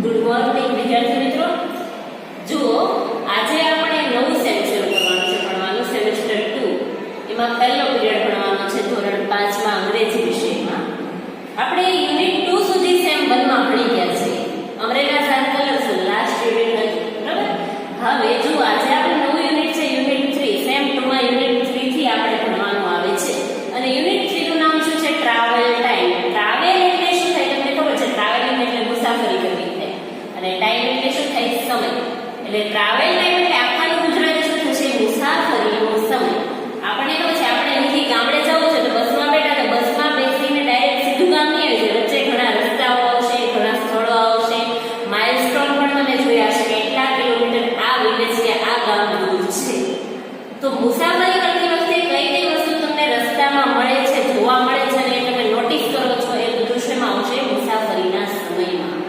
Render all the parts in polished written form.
Good morning વિદ્યાર્થી મિત્રો. જુઓ, આજે આપણે નવું સેમેસ્ટર કરવાનું છે, ભણવાનું સેમેસ્ટર 2. એમાં પહેલો પીરિયડ ભણવાનો છે ધોરણ 5 માં અંગ્રેજી વિષયમાં. આપણે યુનિટ 2 સુધી સેમ 1 માં ભણી ગયા છે. અમરેલા સાર કલર્સ લાસ્ટ યુનિટ હતું, બરાબર? હવે જુઓ, આજે આપણે નવું યુનિટ છે યુનિટ 3. સેમ 2 માં યુનિટ 3 થી આપણે ભણવાનું આવે છે. અને યુનિટ 3 નું નામ શું છે? Travel time. ટ્રાવેલ એટલે શું થાય તમને ખબર છે? ટ્રાવેલિંગ એટલે મુસાફરી કરવી થાય. અને ટાઈમ એટલે શું થાય? સમય. એટલે ટ્રાવેલ ટાઈમ એટલે આખાનું ગુજરાતી શું થશે? મુસાફરીનો સમય. આપણે ખબર છે, આપણે અહીંથી ગામડે જવું છે તો બસમાં બેઠા તો બસમાં બેસીને ડાયરેક્ટ સીધું ગામ નહીં આવી જાય. વચ્ચે ઘણા રસ્તાઓ આવશે, ઘણા સ્થળો આવશે, માઇલસ્ટોન પણ તમે જોયા હશે કે એટલા કિલોમીટર આ વિલેજ કે આ ગામ દૂર છે. તો મુસાફરી કરતી વખતે કઈ કઈ વસ્તુ તમને રસ્તામાં મળે છે, જોવા મળે છે અને તમે નોટિસ કરો છો, એ બધું શેમાં આવશે? મુસાફરીના સમયમાં.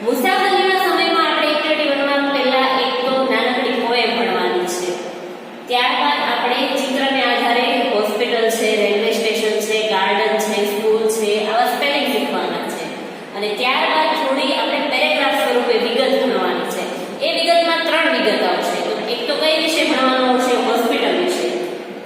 મુસાફરીના સમયમાં આપણે એક્ટિવિટી બનવાનું પહેલા એક તો નાનકડી પોએમ ભણવાની છે. ત્યારબાદ આપણે ચિત્રને આધારે હોસ્પિટલ છે, રેલવે સ્ટેશન છે, ગાર્ડન છે, સ્કૂલ છે, આવા સ્પેલિંગ શીખવાના છે. અને ત્યારબાદ થોડી આપણે પેરેગ્રાફ સ્વરૂપે વિગત ભણવાની છે. એ વિગતમાં 3 વિગત આવશે. એક તો કઈ વિશે ભણવાનું આવશે? હોસ્પિટલ વિશે.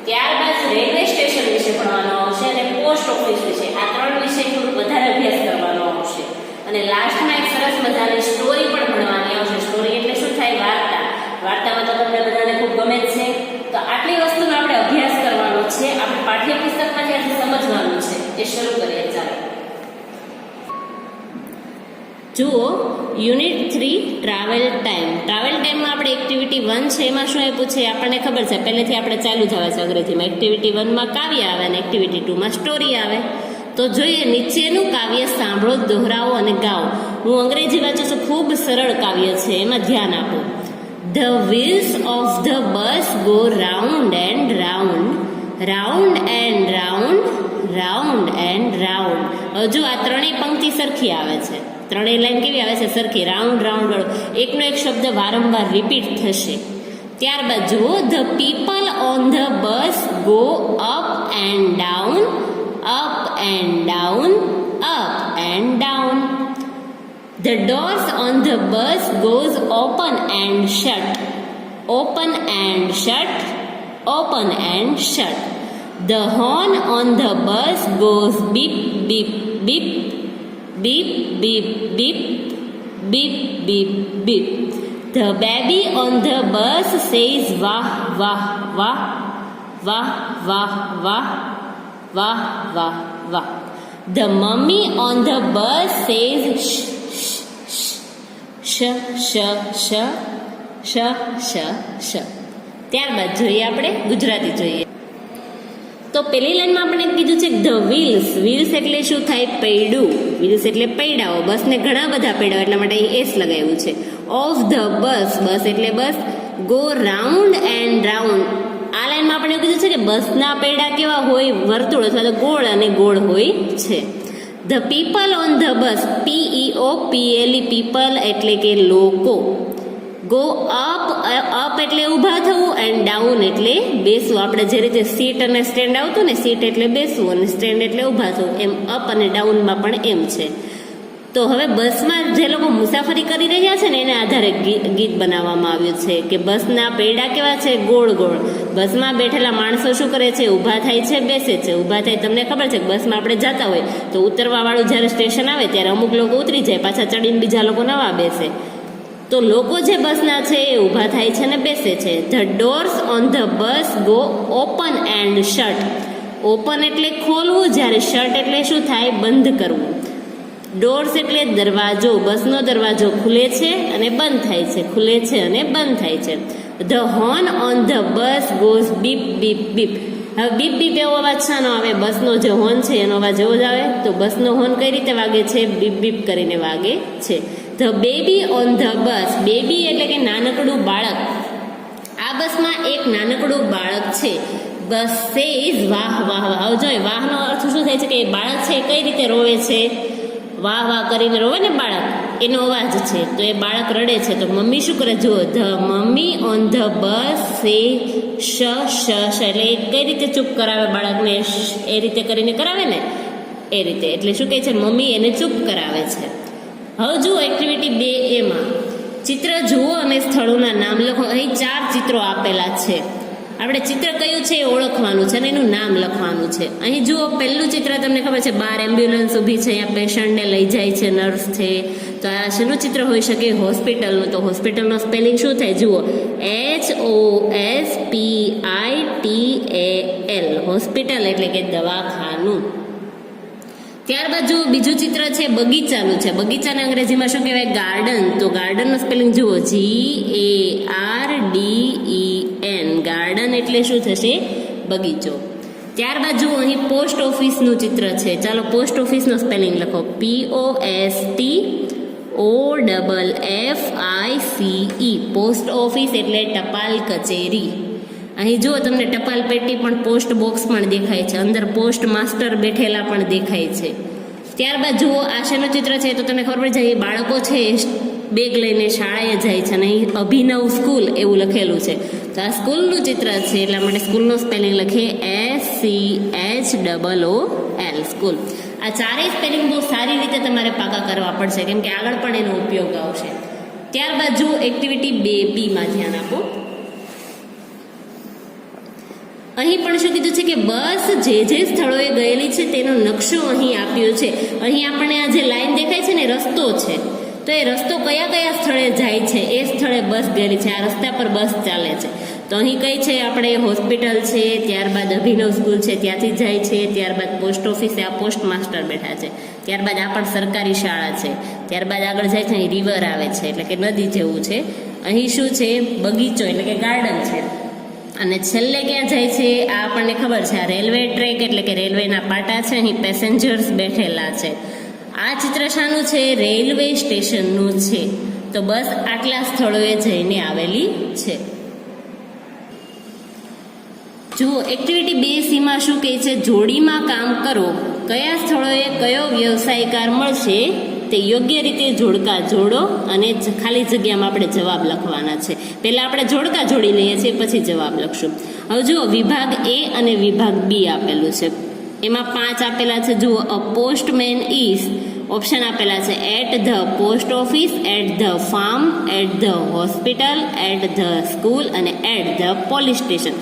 ત્યારબાદ રેલવે સ્ટેશન વિશે ભણવાનું આવશે અને પોસ્ટ ઓફિસ વિશે. આ 3 વિશે થોડું વધારે અભ્યાસ કરવાનો આવશે. અને લાસ્ટમાં એક સરસ મજાની સ્ટોરી પણ ભણવાની આવશે. સ્ટોરી એટલે શું થાય? વાર્તા. વાર્તામાં તો તમને બધાને ખૂબ ગમે જ છે. તો આટલી વસ્તુનો આપણે અભ્યાસ કરવાનો છે. આપણે પાઠ્યપુસ્તકમાં જ્યાંથી સમજવાનું છે એ શરૂ કરીએ. ચાલો જુઓ, યુનિટ 3 ટ્રાવેલ ટાઈમ. ટ્રાવેલ ટાઈમમાં આપણે એક્ટિવિટી 1 છે. એમાં શું આપ્યું છે આપણને ખબર છે? પહેલેથી આપણે ચાલુ જ આવે છે અંગ્રેજીમાં. એક્ટિવિટી 1 માં કાવ્ય આવે અને એક્ટિવિટી 2 માં સ્ટોરી આવે. તો જોઈએ, નીચેનું કાવ્ય સાંભળો, દોહરાવો અને ગાઓ. હું અંગ્રેજી વાંચું છું, ખૂબ સરળ કાવ્ય છે, એમાં ધ્યાન આપો. The wheels of the bus go round and round, round and round, round and round. હજુ આ ત્રણેય પંક્તિ સરખી આવે છે. ત્રણેય લાઈન કેવી આવે છે? સરખી. રાઉન્ડ રાઉન્ડ એકનો એક શબ્દ વારંવાર રિપીટ થશે. ત્યારબાદ જુઓ, the people on the bus go up and down, up and down, up and down. The doors on the bus goes open and shut, open and shut, open and shut. The horn on the bus goes beep, beep, beep, beep, beep, beep, beep, beep, beep. The baby on the bus says wah, wah, wah, wah, wah, wah, wah, wah, wah. The mummy on the bus says shh, શ શ શ શ શ શ. ત્યારબાદ જોઈએ આપણે ગુજરાતી જોઈએ. તો પેલી લાઈનમાં આપણે કીધું છે ધ વ્હીલ્સ. વ્હીલ્સ એટલે શું થાય? પૈડું. વ્હીલ્સ એટલે પૈડાઓ. બસને ઘણા બધા પૈડાઓ એટલા માટે અહીં એસ લગાવ્યું છે. Of the bus. બસ એટલે bus. Go round and round. આ લાઈનમાં આપણે એવું કીધું છે કે બસના પૈડા કેવા હોય? વર્તુળ અથવા તો ગોળ અને ગોળ હોય છે. The people on the bus, PEOPLE, people એટલે કે લોકો. Go up, up એટલે ઊભા થવું, and down એટલે બેસવું. આપણે જે રીતે સીટ અને સ્ટેન્ડ આવતું ને, સીટ એટલે બેસવું અને સ્ટેન્ડ એટલે ઊભા થવું, એમ અપ અને ડાઉનમાં પણ એમ છે. તો હવે બસમાં જે લોકો મુસાફરી કરી રહ્યા છે ને એને આધારે ગીત બનાવવામાં આવ્યું છે કે બસના પૈડા કેવા છે? ગોળ ગોળ. બસમાં બેઠેલા માણસો શું કરે છે? ઊભા થાય છે, બેસે છે. ઊભા થાય, તમને ખબર છે કે બસમાં આપણે જતા હોય તો ઉતરવાવાળું જ્યારે સ્ટેશન આવે ત્યારે અમુક લોકો ઉતરી જાય, પાછા ચડીને બીજા લોકો નવા બેસે. તો લોકો જે બસના છે એ ઊભા થાય છે અને બેસે છે. The doors on the bus go open and shut. Open એટલે ખોલવું, જ્યારે શટ એટલે શું થાય? બંધ કરવું. ડોર્સ એટલે દરવાજો. બસનો દરવાજો ખુલે છે અને બંધ થાય છે, ખુલે છે અને બંધ થાય છે. The horn on the bus goes beep, beep, beep. હવે બીપ બીપ એવો અવાજ શાનો આવે? બસનો જે હોર્ન છે એનો અવાજ એવો જ આવે. તો બસનો હોર્ન કઈ રીતે વાગે છે? બીપ બીપ કરીને વાગે છે. The baby on the bus. Baby એટલે કે નાનકડું બાળક. આ બસમાં એક નાનકડું બાળક છે. બસ સેઝ વાહ, વાહ, વાહ. હવે જોઈએ, વાહનો અર્થ શું થાય છે કે બાળક છે કઈ રીતે રોવે છે? વાહ વાહ કરીને રોવે ને બાળક, એનો અવાજ છે. તો એ બાળક રડે છે તો મમ્મી શું કરે? જો ધ મમ્મી ઓન ધ બસ સે શ શ શ. એટલે કઈ રીતે ચૂપ કરાવે બાળકને? એ રીતે કરીને કરાવે ને, એ રીતે. એટલે શું કહે છે? મમ્મી એને ચૂપ કરાવે છે. હવે જુઓ એક્ટિવિટી 2A માં ચિત્ર જુઓ અને સ્થળોના નામ લખો. અહીં 4 ચિત્રો આપેલા છે. આપણે ચિત્ર કયું છે એ ઓળખવાનું છે અને એનું નામ લખવાનું છે. અહીં જુઓ પહેલું ચિત્ર તમને ખબર છે, બહાર એમ્બ્યુલન્સ ઊભી છે, અહીંયા પેશન્ટને લઈ જાય છે નર્સ છે. તો આ શેનું ચિત્ર હોઈ શકે? હોસ્પિટલનું. તો હોસ્પિટલનો સ્પેલિંગ શું થાય? જુઓ, HOSPITAL, હોસ્પિટલ એટલે કે દવાખાનું. ત્યારબાદ જુઓ બીજું ચિત્ર છે બગીચાનું છે. બગીચાને અંગ્રેજીમાં શું કહેવાય? ગાર્ડન. તો ગાર્ડનનો સ્પેલિંગ જુઓ, GARDEN, ગાર્ડન એટલે શું થશે? બગીચો. ત્યારબાદ જુઓ અહીં પોસ્ટ ઓફિસનું ચિત્ર છે. ચાલો પોસ્ટ ઓફિસનો સ્પેલિંગ લખો, POSTOFFICE, પોસ્ટ ઓફિસ એટલે ટપાલ કચેરી. અહીં જુઓ તમને ટપાલ પેટી પણ, પોસ્ટ બોક્સ પણ દેખાય છે, અંદર પોસ્ટ માસ્ટર બેઠેલા પણ દેખાય છે. ત્યારબાદ જુઓ આ શેનું ચિત્ર છે? તો તમને ખબર પડી જાય બાળકો છે બેગ લઈને શાળાએ જાય છે અને અહીં અભિનવ સ્કૂલ એવું લખેલું છે. તો આ સ્કૂલનું ચિત્ર છે એટલા માટે સ્કૂલનો સ્પેલિંગ લખીએ SCHOOL, સ્કૂલ. આ ચારેય સ્પેલિંગ બહુ સારી રીતે તમારે પાકા કરવા પડશે કેમ કે આગળ પણ એનો ઉપયોગ આવશે. ત્યારબાદ જુઓ એક્ટિવિટી 2B માં ધ્યાન આપો. અહીં પણ શું કીધું છે કે બસ જે સ્થળોએ ગયેલી છે તેનો નકશો અહીં આપ્યો છે. અહીં આપણને આ જે લાઈન દેખાય છે ને રસ્તો છે. તો એ રસ્તો કયા સ્થળે જાય છે એ સ્થળે બસ ગયેલી છે. આ રસ્તા પર બસ ચાલે છે. તો અહીં કઈ છે? આપણે હોસ્પિટલ છે, ત્યારબાદ અભિનવ સ્કૂલ છે ત્યાંથી જાય છે, ત્યારબાદ પોસ્ટ ઓફિસે આ પોસ્ટ માસ્ટર બેઠા છે, ત્યારબાદ આ પણ સરકારી શાળા છે, ત્યારબાદ આગળ જાય છે અહીં રિવર આવે છે એટલે કે નદી જેવું છે. અહીં શું છે? બગીચો એટલે કે ગાર્ડન છે. અને છેલ્લે ક્યાં જાય છે? આ આપણને ખબર છે, આ રેલવે ટ્રેક એટલે કે રેલવેના પાટા છે. અહીં પેસેન્જર્સ બેઠેલા છે. આ ચિત્ર શાનું છે? રેલવે સ્ટેશનનું છે. તો બસ આટલા સ્થળોએ જઈને આવેલી છે. જુઓ એક્ટિવિટી 2C માં શું કહે છે? જોડીમાં કામ કરો. કયા સ્થળોએ કયો વ્યવસાયકાર મળશે તે યોગ્ય રીતે જોડકા જોડો અને ખાલી જગ્યામાં આપણે જવાબ લખવાના છે. પહેલા આપણે જોડકા જોડી લઈએ છીએ પછી જવાબ લખશું. હવે જુઓ વિભાગ A અને વિભાગ B આપેલું છે. એમાં 5 આપેલા છે. જુઓ અ પોસ્ટમેન ઇઝ, ઓપ્શન આપેલા છે at the post office, at the farm, at the hospital, at the school અને at the police station.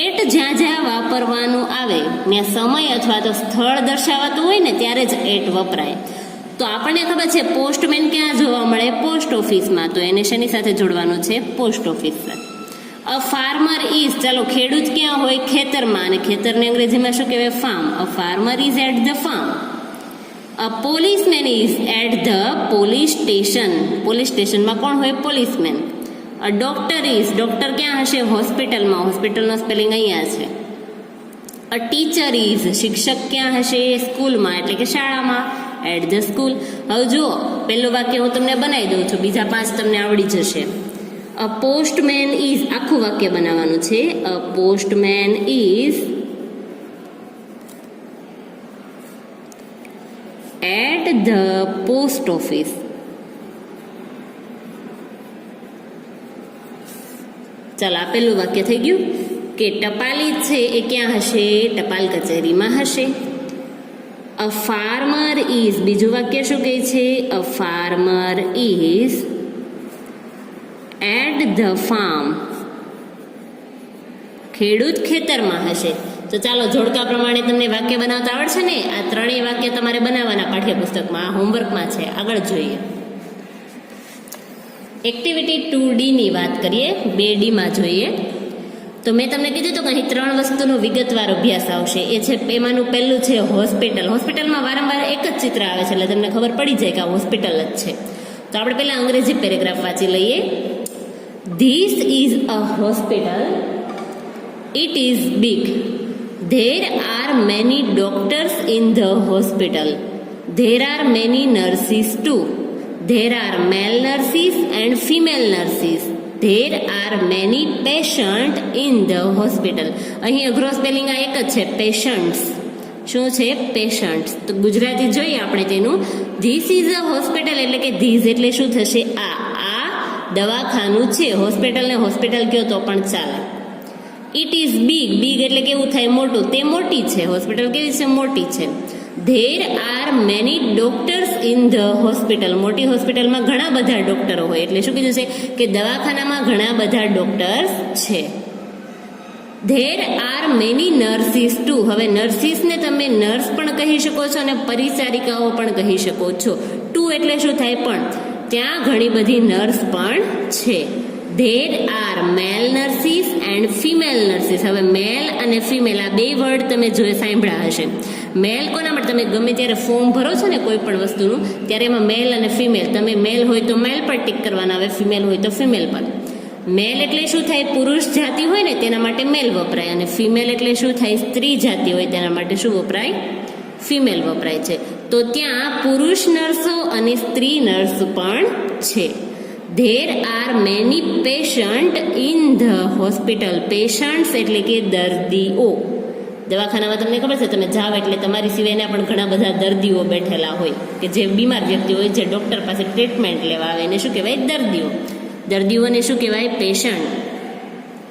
At જ્યાં વાપરવાનું આવે ત્યાં સમય અથવા તો સ્થળ દર્શાવાતું હોય ને ત્યારે જ એટ વપરાય. તો આપણને ખબર છે પોસ્ટમેન ક્યાં જોવા મળે? પોસ્ટ ઓફિસમાં. તો એને શેની સાથે જોડવાનું છે? પોસ્ટ ઓફિસ સાથે. અ ફાર્મર ઇઝ, ચાલો ખેડૂત ક્યાં હોય? ખેતરમાં. અને ખેતરને અંગ્રેજીમાં શું કહેવાય? Farm. A farmer is at the farm. A policeman is at the police station. Police સ્ટેશનમાં કોણ હોય? Policeman. A doctor is, doctor ક્યાં હશે? હોસ્પિટલમાં. હોસ્પિટલનો સ્પેલિંગ અહીંયા છે. અ ટીચર ઇઝ, શિક્ષક ક્યાં હશે? સ્કૂલમાં એટલે કે શાળામાં. At the school. હવે જુઓ પહેલું વાક્ય હું તમને બનાવી દઉં છું, બીજા 5 તમને આવડી જશે. અ પોસ્ટમેન ઇઝ, આખું વાક્ય બનાવવાનું છે. A postman is at the post office. ચાલો આ પહેલું વાક્ય થઈ ગયું કે ટપાલી છે એ ક્યાં હશે? ટપાલ કચેરીમાં હશે. અ ફાર્મર ઇઝ, બીજું વાક્ય શું કહે છે? A farmer is at the farm. ખેડૂત ખેતરમાં હશે. તો ચાલો જોડકા પ્રમાણે તમને વાક્ય બનાવતા આવડશે ને? આ ત્રણેય વાક્ય તમારે બનાવવાના પાઠ્યપુસ્તકમાં, આ હોમવર્કમાં છે. આગળ જોઈએ એક્ટિવિટી 2D ની વાત કરીએ. 2D માં જોઈએ તો મેં તમને કીધું હતું કે અહીં 3 વસ્તુનો વિગતવાર અભ્યાસ આવશે. એ છે એમાંનું પહેલું છે હોસ્પિટલ. હોસ્પિટલમાં વારંવાર એક જ ચિત્ર આવે છે એટલે તમને ખબર પડી જાય કે આ હોસ્પિટલ જ છે. તો આપણે પહેલા અંગ્રેજી પેરેગ્રાફ વાંચી લઈએ. This is a hospital. It is big. There are many doctors in the hospital. There are many nurses too. There are male nurses and female nurses. There are many patient in the hospital. અહીં અઘરો spelling આ એક જ છે, patients. શું છે? Patients. તો ગુજરાતી જોઈએ આપણે તેનું. ધીસ ઇઝ અ હોસ્પિટલ એટલે કે ધીસ એટલે શું થશે? આ દવાખાનું છે. હોસ્પિટલને હોસ્પિટલ કહો તો પણ ચાલે. It is big. બિગ એટલે કેવું થાય? મોટું. તે મોટી છે. હોસ્પિટલ કેવી છે? મોટી છે. There are many doctors in the hospital. મોટી હોસ્પિટલમાં ઘણા બધા ડોક્ટરો હોય એટલે શું કીધું છે કે દવાખાનામાં ઘણા બધા ડોક્ટર્સ છે. There are many nurses too. હવે નર્સિસને તમે નર્સ પણ કહી શકો છો અને પરિચારિકાઓ પણ કહી શકો છો. ટુ એટલે શું થાય પણ. ત્યાં ઘણી બધી નર્સ પણ છે. There are male nurses and female nurses. હવે મેલ અને ફિમેલ આ બે વર્ડ તમે સાંભળ્યા હશે. મેલ કોના માટે, તમે ગમે ત્યારે ફોર્મ ભરો છો ને કોઈ પણ વસ્તુનું ત્યારે એમાં મેલ અને ફિમેલ, તમે મેલ હોય તો મેલ પર ટિક કરવાના આવે, ફિમેલ હોય તો ફિમેલ પર. મેલ એટલે શું થાય, પુરુષ જાતિ હોય ને તેના માટે મેલ વપરાય, અને ફિમેલ એટલે શું થાય, સ્ત્રી જાતિ હોય તેના માટે શું વપરાય, ફિમેલ વપરાય છે. તો ત્યાં પુરુષ નર્સો અને સ્ત્રી નર્સ પણ છે. There are many patient in the hospital. Patients એટલે કે દર્દીઓ. દવાખાનામાં તમને ખબર છે, તમે જાઓ એટલે તમારી સિવાયના પણ ઘણા બધા દર્દીઓ બેઠેલા હોય કે જે બીમાર વ્યક્તિ હોય, જે ડૉક્ટર પાસે ટ્રીટમેન્ટ લેવા આવે એને શું કહેવાય, દર્દીઓ. દર્દીઓને શું કહેવાય, પેશન્ટ.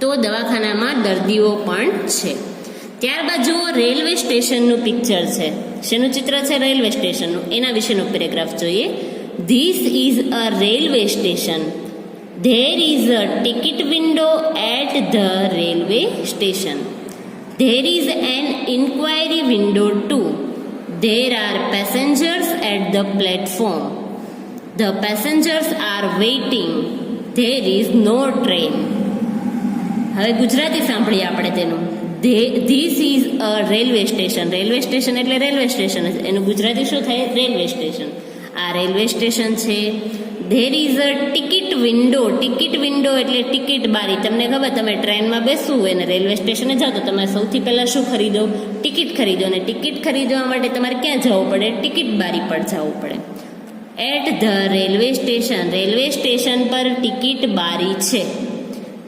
તો દવાખાનામાં દર્દીઓ પણ છે. ત્યારબાદ જુઓ રેલવે સ્ટેશનનું પિક્ચર છે. શેનું ચિત્ર છે, રેલવે સ્ટેશનનું. એના વિશેનો પેરેગ્રાફ જોઈએ. This is a railway station. There is a ticket window at the railway station. There is an inquiry window too. There are passengers at the platform. The passengers are waiting. There is no train. હવે ગુજરાતી સાંભળીએ આપણે તેનું. This is a railway station. Railway station એટલે railway station. એનું ગુજરાતી શું થાય, railway station. આ railway station છે. There is a ticket window. Ticket window એટલે ટિકિટ બારી. તમને ખબર, તમે ટ્રેનમાં બેસવું હોય ને રેલવે સ્ટેશને જાઓ તો તમે સૌથી પહેલાં શું ખરીદો, ટિકિટ ખરીદો. અને ટિકિટ ખરીદવા માટે તમારે ક્યાં જવું પડે, ટિકિટ બારી પર જવું પડે. At the railway station. Railway station પર ટિકિટ બારી છે.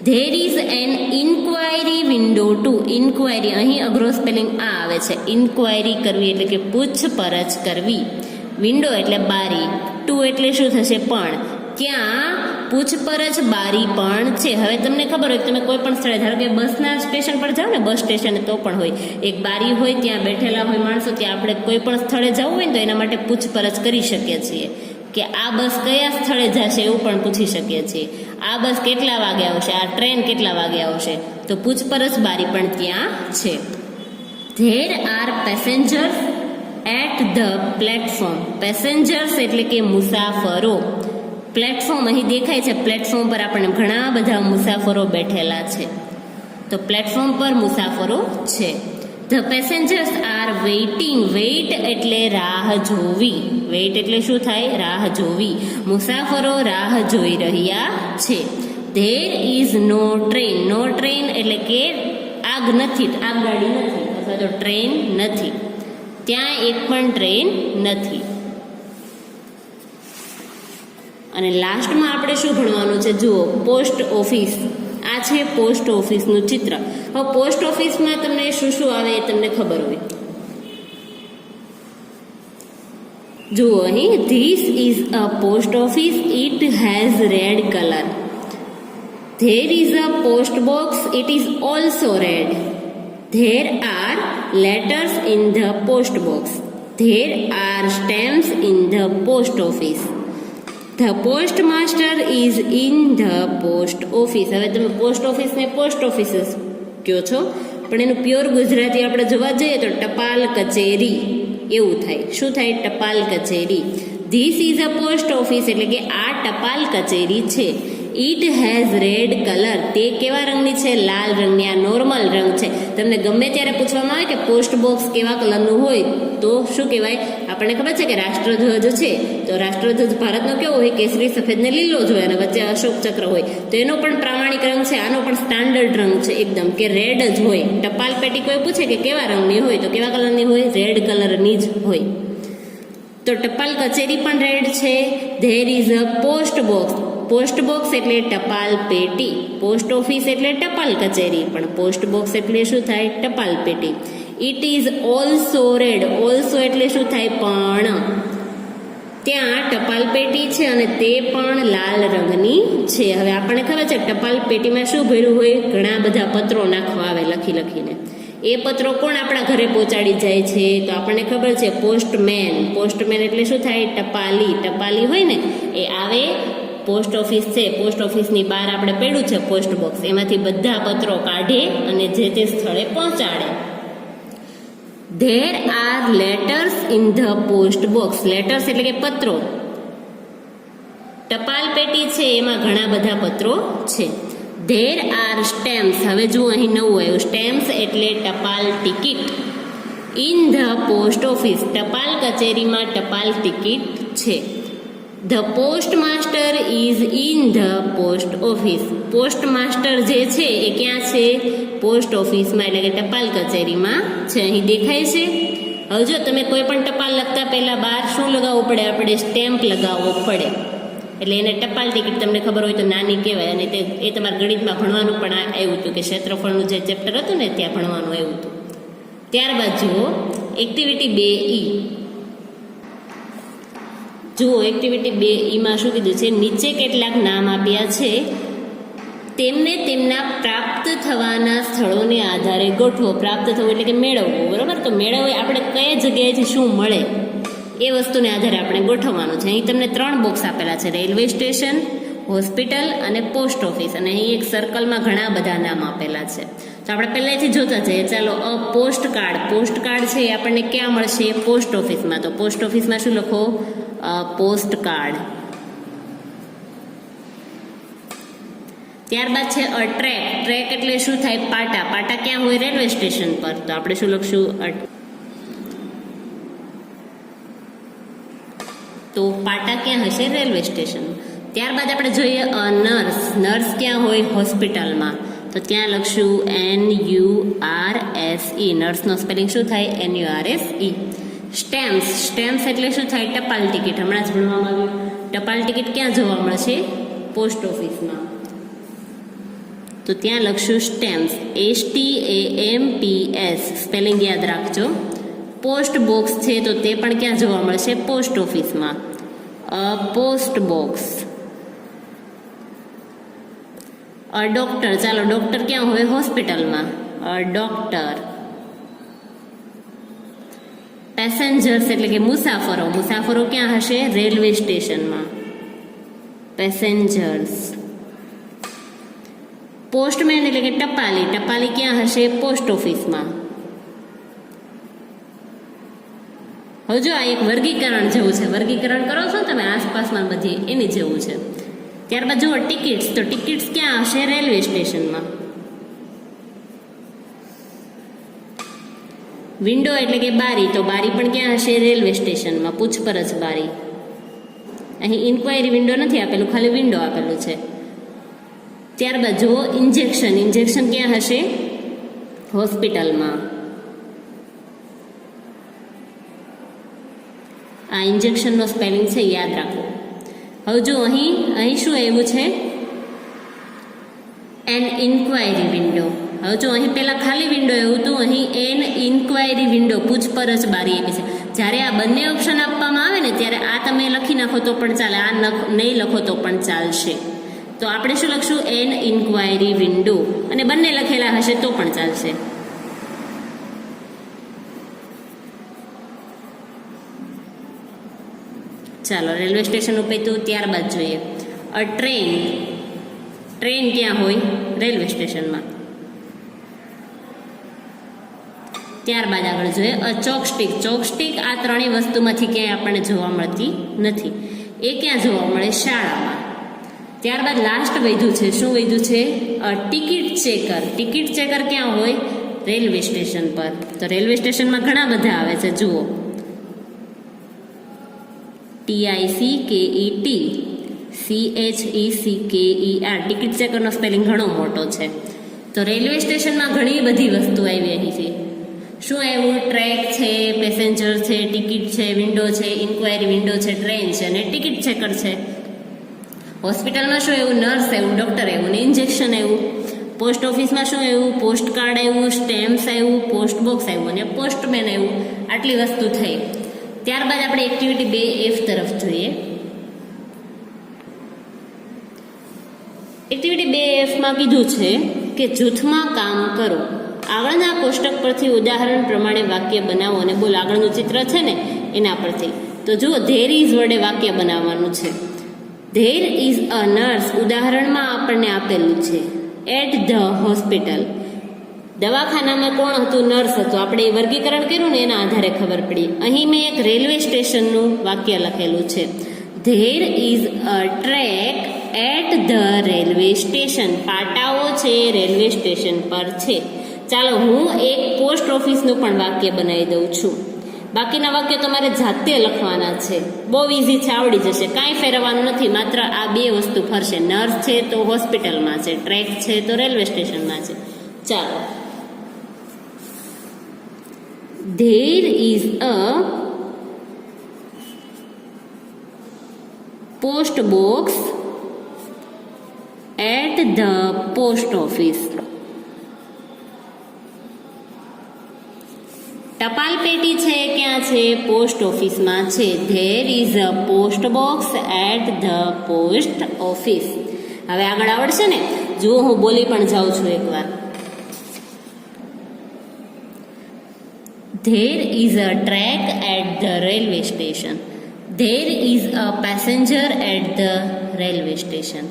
There is an inquiry window too. Inquiry, અહીં અઘરો સ્પેલિંગ આ આવે છે. ઇન્ક્વાયરી કરવી એટલે કે પૂછપરછ કરવી. વિન્ડો એટલે બારી. ટુ એટલે શું થશે, પણ. ત્યાં પૂછપરછ બારી પણ છે. હવે તમને ખબર હોય, તમે કોઈ પણ સ્થળે, ધારો કે બસના સ્ટેશન પર જાઓ ને, બસ સ્ટેશન તો પણ હોય એક બારી હોય, ત્યાં બેઠેલા હોય માણસો. ત્યાં આપણે કોઈ પણ સ્થળે જવું હોય ને તો એના માટે પૂછપરછ કરી શકીએ છીએ કે આ બસ કયા સ્થળે જશે, એવું પણ પૂછી શકીએ છીએ. આ બસ કેટલા વાગે આવશે, આ ટ્રેન કેટલા વાગે આવશે. તો પૂછપરછ બારી પણ ત્યાં છે. There are passengers at the platform. Passengers એટલે કે મુસાફરો. પ્લેટફોર્મ અહીં દેખાય છે. પ્લેટફોર્મ પર આપણને ઘણા બધા મુસાફરો બેઠેલા છે. તો પ્લેટફોર્મ પર મુસાફરો છે. The passengers are waiting. Wait એટલે રાહ જોવી. વેઇટ એટલે શું થાય, રાહ જોવી. મુસાફરો રાહ જોઈ રહ્યા છે. There is no train. No train એટલે કે આગ નથી, આગગાડી નથી અથવા તો ટ્રેન નથી. ત્યાં એક પણ ટ્રેન નથી. અને લાસ્ટમાં આપણે શું ભણવાનું છે, જુઓ, પોસ્ટ ઓફિસ. આ છે પોસ્ટ ઓફિસનું ચિત્ર. હવે પોસ્ટ ઓફિસમાં તમને શું શું આવે એ તમને ખબર હોય. જુઓ અહીં, this is a post office. It has red colour. There is a post box. It is also red. There are letters in the post box. There are stamps in the post office. The postmaster is in the post office. હવે તમે post ઓફિસને post office કહો છો, પણ એનું pure Gujarati આપણે જોવા જઈએ તો ટપાલ કચેરી એવું થાય. શું થાય, ટપાલ કચેરી. This is a post office એટલે કે આ ટપાલ કચેરી છે. It has red colour. તે કેવા રંગની છે, લાલ રંગની. આ નોર્મલ રંગ છે. તમને ગમે ત્યારે પૂછવામાં આવે કે પોસ્ટ બોક્સ કેવા કલરનું હોય તો શું કહેવાય, આપણને ખબર છે કે રાષ્ટ્રધ્વજ છે. તો રાષ્ટ્રધ્વજ ભારતનો કેવો હોય, કેસરી, સફેદ ને લીલો જ હોય અને વચ્ચે અશોક ચક્ર હોય. તો એનો પણ પ્રામાણિક રંગ છે. આનો પણ સ્ટાન્ડર્ડ રંગ છે એકદમ, કે રેડ જ હોય. ટપાલ પેટી કોઈ પૂછે કે કેવા રંગની હોય તો કેવા કલરની હોય, રેડ કલરની જ હોય. તો ટપાલ કચેરી પણ રેડ છે. There is a post box. Post box એટલે ટપાલ પેટી. પોસ્ટ ઓફિસ એટલે ટપાલ કચેરી, પણ પોસ્ટ બોક્સ એટલે શું થાય, ટપાલ પેટી. It is also red. Also એટલે શું થાય, પણ. ત્યાં ટપાલ પેટી છે અને તે પણ લાલ રંગની છે. હવે આપણને ખબર છે ટપાલ પેટીમાં શું ભર્યું હોય, ઘણા બધા પત્રો નાખવા આવે લખીને. એ પત્રો કોણ આપણા ઘરે પહોંચાડી જાય છે? તો આપણને ખબર છે પોસ્ટમેન. પોસ્ટમેન એટલે શું થાય? ટપાલી. ટપાલી હોય ને એ આવે, પોસ્ટ ઓફિસ છે, પોસ્ટ ઓફિસની બહાર આપણે પડ્યું છે પોસ્ટ બોક્સ, એમાંથી બધા પત્રો કાઢે અને જે તે સ્થળે પહોંચાડે. There are letters in the post box. Letters એટલે કે પત્રો. ટપાલ પેટી છે એમાં ઘણા બધા પત્રો છે. There are stamps. હવે જુઓ અહીં નવું આવ્યું, સ્ટેમ્પ્સ એટલે ટપાલ ticket. In the post office. ટપાલ કચેરીમાં ટપાલ ટિકિટ છે. The post master is in the post office. Post master જે છે એ ક્યાં છે? પોસ્ટ ઓફિસમાં એટલે કે ટપાલ કચેરીમાં છે. અહીં દેખાય છે. હવે જો તમે કોઈ પણ ટપાલ લખતા પહેલા બહાર શું લગાવવું પડે? આપણે સ્ટેમ્પ લગાવવો પડે. એટલે એને ટપાલ ટિકિટ તમને ખબર હોય તો નાની કહેવાય. અને એ તમારા ગણિતમાં ભણવાનું પણ આવ્યું હતું કે ક્ષેત્રફળનું જે ચેપ્ટર હતું ને ત્યાં ભણવાનું આવ્યું હતું. ત્યારબાદ જુઓ એક્ટિવિટી 2E. જુઓ એક્ટિવિટી 2E શું કીધું છે? નીચે કેટલાક નામ આપ્યા છે, તેમને તેમના પ્રાપ્ત થવાના સ્થળોને આધારે ગોઠવો. પ્રાપ્ત થવું એટલે કે મેળવવું, બરોબર? તો મેળવવું આપણે કઈ જગ્યાએથી શું મળે એ વસ્તુને આધારે આપણે ગોઠવવાનું છે. અહીં તમને 3 બોક્સ આપેલા છે, રેલવે સ્ટેશન, હોસ્પિટલ અને પોસ્ટ ઓફિસ. અને અહીં એક સર્કલમાં ઘણા બધા નામ આપેલા છે. તો આપણે પહેલાથી જોતા જઈએ. ચાલો, પોસ્ટ કાર્ડ. પોસ્ટ કાર્ડ છે એ આપણને ક્યાં મળશે? પોસ્ટ ઓફિસમાં. તો પોસ્ટ ઓફિસમાં શું લખો? Post card. ત્યારબાદ છે ટ્રેક. ટ્રેક એટલે શું થાય? પાટા. પાટા ક્યાં હોય? રેલવે સ્ટેશન પર. તો આપણે શું લખશું? તો પાટા ક્યાં હશે? Railway station. ત્યારબાદ આપણે જોઈએ નર્સ. નર્સ ક્યાં હોય? હોસ્પિટલમાં. તો ત્યાં લખશું NURSE. નર્સનો સ્પેલિંગ શું થાય? NURSE. સ્ટેમ્પ્સ. સ્ટેમ્પ્સ એટલે શું થાય? ટપાલ ટિકિટ. હમણાં જ ભણવામાં આવ્યું. ટપાલ ટિકિટ ક્યાં જોવા મળશે? પોસ્ટ ઓફિસમાં. તો ત્યાં લખશું સ્ટેમ્પ્સ. STAMPS. સ્પેલિંગ યાદ રાખજો. પોસ્ટ બોક્સ છે તો તે પણ ક્યાં જોવા મળશે? પોસ્ટ ઓફિસમાં. Post box. ડોક્ટર. ચાલો, ડોક્ટર ક્યાં હોય? હોસ્પિટલમાં. ડોક્ટર. પેસેન્જર્સ એટલે કે મુસાફરો. મુસાફરો ક્યાં હશે? રેલવે સ્ટેશનમાં. પેસેન્જર્સ. પોસ્ટમેન એટલે કે ટપાલી. ટપાલી ક્યાં હશે? પોસ્ટ ઓફિસમાં. હવે જો આ એક વર્ગીકરણ જેવું છે. વર્ગીકરણ કરો છો તમે આસપાસમાં બધી, એની જેવું છે. ત્યારબાદ જુઓ ટિકિટ્સ. તો ટિકિટ્સ ક્યાં હશે? રેલવે સ્ટેશનમાં. વિન્ડો એટલે કે બારી. તો બારી પણ ક્યાં હશે? રેલવે સ્ટેશનમાં. પૂછપરછ બારી. અહીં ઇન્ક્વાયરી વિન્ડો નથી આપેલું, ખાલી વિન્ડો આપેલું છે. ત્યારબાદ જુઓ ઇન્જેક્શન. ઇન્જેક્શન ક્યાં હશે? હોસ્પિટલમાં. આ ઇન્જેક્શનનો સ્પેલિંગ છે, યાદ રાખો. હવે જો અહીં શું આવ્યું છે? An inquiry window. હવે જો અહીં પહેલા ખાલી વિન્ડો એવું હતું, અહીં એન ઇન્ક્વાયરી વિન્ડો, પૂછપરછ બારી આપી છે. જ્યારે આ બંને ઓપ્શન આપવામાં આવે ને ત્યારે આ તમે લખી નાખો તો પણ ચાલે, આ નહીં લખો તો પણ ચાલશે. તો આપણે શું લખશું? An inquiry window. અને બંને લખેલા હશે તો પણ ચાલશે. ચાલો, રેલવે સ્ટેશન ઉપર તો ત્યારબાદ જોઈએ ટ્રેન. ટ્રેન ક્યાં હોય? રેલવે સ્ટેશનમાં. ત્યારબાદ આગળ જોઈએ ચોકસ્ટિક. ચોકસ્ટિક આ ત્રણેય વસ્તુમાંથી ક્યાંય આપણને જોવા મળતી નથી. એ ક્યાં જોવા મળે? શાળામાં. ત્યારબાદ લાસ્ટ વધ્યું છે. શું વધ્યું છે? Ticket checker. ટિકિટ ચેકર ક્યાં હોય? રેલવે સ્ટેશન પર. તો રેલવે સ્ટેશનમાં ઘણા બધા આવે છે. જુઓ TICKET CHECKER. ટિકિટ ચેકરનો સ્પેલિંગ ઘણો મોટો છે. તો રેલવે સ્ટેશનમાં ઘણી બધી વસ્તુ આવી અહીંથી. શું આવ્યું? ટ્રેક છે, પેસેન્જર છે, ટિકિટ છે, વિન્ડો છે, ઇન્ક્વાયરી વિન્ડો છે, ટ્રેન છે અને ટિકિટ ચેકર છે. હોસ્પિટલમાં શું આવ્યું? નર્સ આવ્યું, ડૉક્ટર આવ્યું ને ઇન્જેક્શન આવ્યું. પોસ્ટ ઓફિસમાં શું આવ્યું? પોસ્ટ કાર્ડ આવ્યું, સ્ટેમ્પ્સ આવ્યું, પોસ્ટ બોક્સ આવ્યું અને પોસ્ટમેન આવ્યું. આટલી વસ્તુ થઈ. ત્યારબાદ આપણે એક્ટિવિટી 2F તરફ જોઈએ. એક્ટિવિટી 2F માં કીધું છે કે જૂથમાં કામ કરો. આગળના કોષ્ટક પરથી ઉદાહરણ પ્રમાણે વાક્ય બનાવો અને બોલો. આગળનું ચિત્ર છે ને એના પરથી. તો જુઓ, ધેર ઇઝ વડે વાક્ય બનાવવાનું છે. ધેર ઇઝ અ નર્સ ઉદાહરણમાં આપણને આપેલું છે. એટ ધ હોસ્પિટલ, દવાખાનામાં કોણ હતું? નર્સ હતું. આપણે એ વર્ગીકરણ કર્યું ને એના આધારે ખબર પડી. અહીં મેં એક રેલવે સ્ટેશનનું વાક્ય લખેલું છે. There is a track at the railway station, પાટાઓ છે રેલવે સ્ટેશન પર છે. ચાલો હું એક પોસ્ટ ઓફિસનું પણ વાક્ય બનાવી દઉં છું. બાકીના વાક્ય તમારે જાતે લખવાના છે. બહુ ઇઝી છે, આવડી જશે, કાંઈ ફેરવવાનું નથી. માત્ર આ બે વસ્તુ ફરશે. નર્સ છે તો હોસ્પિટલમાં છે, ટ્રેક છે તો રેલવે સ્ટેશનમાં છે. ચાલો, there is a post box at the post office. ટપાલ પેટી છે ક્યાં છે? પોસ્ટ ઓફિસમાં છે. There is a post box at the post office. હવે આગળ આવડશે ને? જુઓ, હું બોલી પણ જાઉં છું એકવાર. There is a track at the railway station. There is a passenger at the railway station.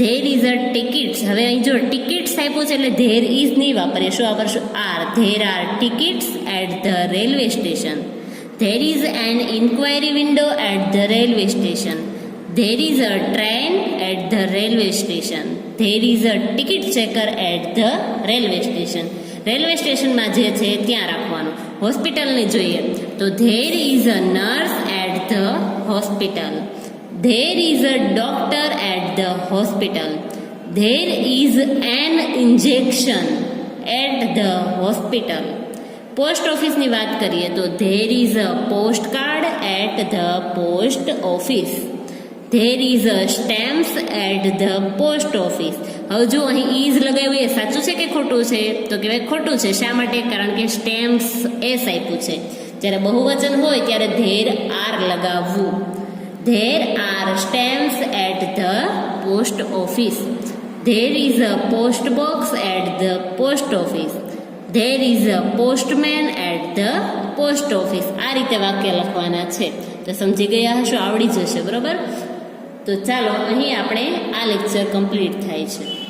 There is a tickets. હવે અહીં જો ટિકિટ્સ આપ્યું છે એટલે there is નહીં વાપરીએ. શું વાપરશું? are. There are tickets at the railway station. There is an inquiry window at the railway station. There is a train at the railway station. There is a ticket checker at the railway station. Railway સ્ટેશનમાં જે છે ત્યાં રાખવાનું. હોસ્પિટલને જોઈએ તો there is a nurse at the hospital. There is a doctor at the hospital. There is an injection at the hospital. Post ઓફિસની વાત કરીએ તો there is a post card at the post office. There is a stamps at the post office. હવે જો અહીં is લગાવ્યું એ સાચું છે કે ખોટું છે? તો કહેવાય ખોટું છે. શા માટે? કારણ કે સ્ટેમ્પ્સ એસ આપ્યું છે. જ્યારે બહુવચન હોય ત્યારે ધેર આર લગાવવું. There are stamps at the post office. There is a post box at the post office. There is a postman at the post office. આ રીતે વાક્ય લખવાના છે. તો સમજી ગયા હશો, આવડી જશે. બરોબર? તો ચાલો, અહીં આપણે આ લેક્ચર કમ્પ્લીટ થાય છે.